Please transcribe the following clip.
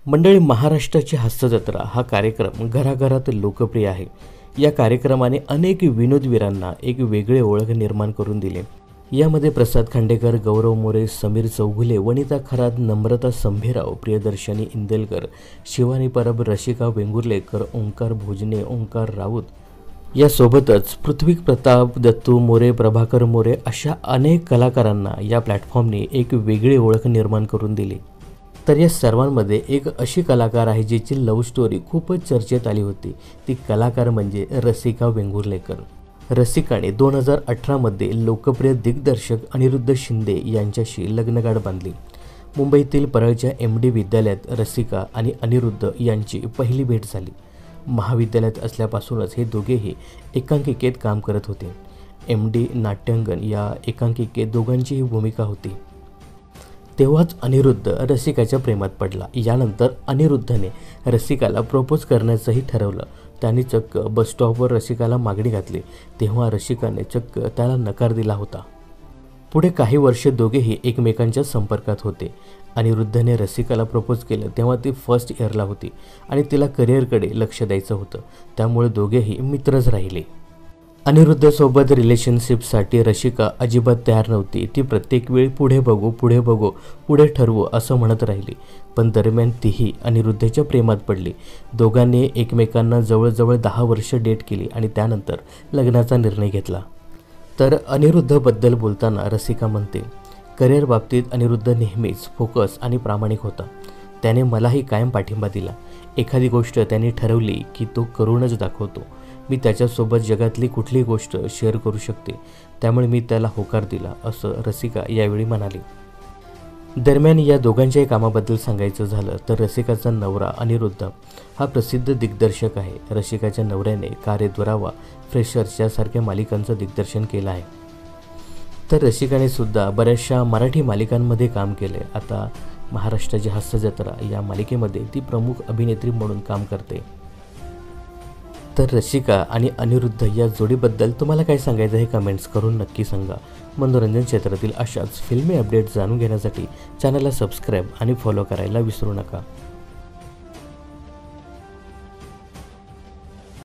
मंडळी, महाराष्ट्राची हास्यजत्रा हा कार्यक्रम घराघरात लोकप्रिय आहे. या कार्यक्रमाने अनेक विनोदवीरांना एक वेगळे ओळख निर्माण करून दिले. यामध्ये प्रसाद खांडेकर, गौरव मोरे, समीर चौगुले, वनिता खरात, नम्रता संभेराव, प्रियदर्शनी इंदेलकर, शिवानी परब, रसिका वेंगुर्लेकर, ओंकार भोजने, ओंकार राऊत यासोबतच पृथ्वी प्रताप, दत्तू मोरे, प्रभाकर मोरे अशा अनेक कलाकारांना या प्लॅटफॉर्मने एक वेगळी ओळख निर्माण करून दिली. तर या सर्वांमध्ये एक अशी कलाकार आहे जिची लव्ह स्टोरी खूपच चर्चेत आली होती. ती कलाकार म्हणजे रसिका वेंगुर्लेकर. रसिकाने 2018मध्ये लोकप्रिय दिग्दर्शक अनिरुद्ध शिंदे यांच्याशी लग्नगाठ बांधली. मुंबईतील परळच्या MD विद्यालयात रसिका आणि अनिरुद्ध यांची पहिली भेट झाली. महाविद्यालयात असल्यापासूनच हे दोघेही एकांकिकेत काम करत होते. MD नाट्यांगण या एकांकिकेत दोघांचीही भूमिका होती. तेव्हाच अनिरुद्ध रसिकाच्या प्रेमात पडला. यानंतर अनिरुद्धने रसिकाला प्रपोज करण्याचंही ठरवलं. त्याने चक्क बसस्टॉपवर रसिकाला मागणी घातली. तेव्हा रसिकाने चक्क त्याला नकार दिला होता. पुढे काही वर्षे दोघेही एकमेकांच्या संपर्कात होते. अनिरुद्धने रसिकाला प्रपोज केलं तेव्हा ती फर्स्ट इयरला होती आणि तिला करिअरकडे लक्ष द्यायचं होतं. त्यामुळे दोघेही मित्रच राहिले. अनिरुद्धसोबत रिलेशनशिपसाठी रसिका अजिबात तयार नव्हती. ती प्रत्येक वेळी पुढे बघू, पुढे ठरवू असं म्हणत राहिली. पण दरम्यान तीही अनिरुद्धच्या प्रेमात पडली. दोघांनी एकमेकांना जवळजवळ 10 वर्ष डेट केली आणि त्यानंतर लग्नाचा निर्णय घेतला. तर अनिरुद्धबद्दल बोलताना रसिका म्हणते, करिअर बाबतीत अनिरुद्ध नेहमीच फोकस आणि प्रामाणिक होता. त्याने मलाही कायम पाठिंबा दिला. एखादी गोष्ट त्याने ठरवली की तो करूनच दाखवतो. मी त्याच्यासोबत जगातली कुठलीही गोष्ट शेअर करू शकते. त्यामुळे मी त्याला होकार दिला, असं रसिका यावेळी म्हणाली. दरम्यान या दोघांच्याही कामाबद्दल सांगायचं झालं तर रसिकाचा नवरा अनिरुद्ध हा प्रसिद्ध दिग्दर्शक आहे. रसिकाच्या नवऱ्याने कार्य दुरावा, फ्रेशर्स यासारख्या मालिकांचं दिग्दर्शन केलं आहे. तर रसिकाने सुद्धा बऱ्याचशा मराठी मालिकांमध्ये काम केले. आता महाराष्ट्राची हास्यजत्रा या मालिकेमध्ये ती प्रमुख अभिनेत्री म्हणून काम करते. तर रसिका आणि अनिरुद्ध या जोडीबद्दल तुम्हाला काय सांगायचं हे कमेंट्स करून नक्की सांगा. मनोरंजन क्षेत्रातील अशाच फिल्मी अपडेट्स जाणून घेण्यासाठी चॅनलला सबस्क्राईब आणि फॉलो करायला विसरू नका.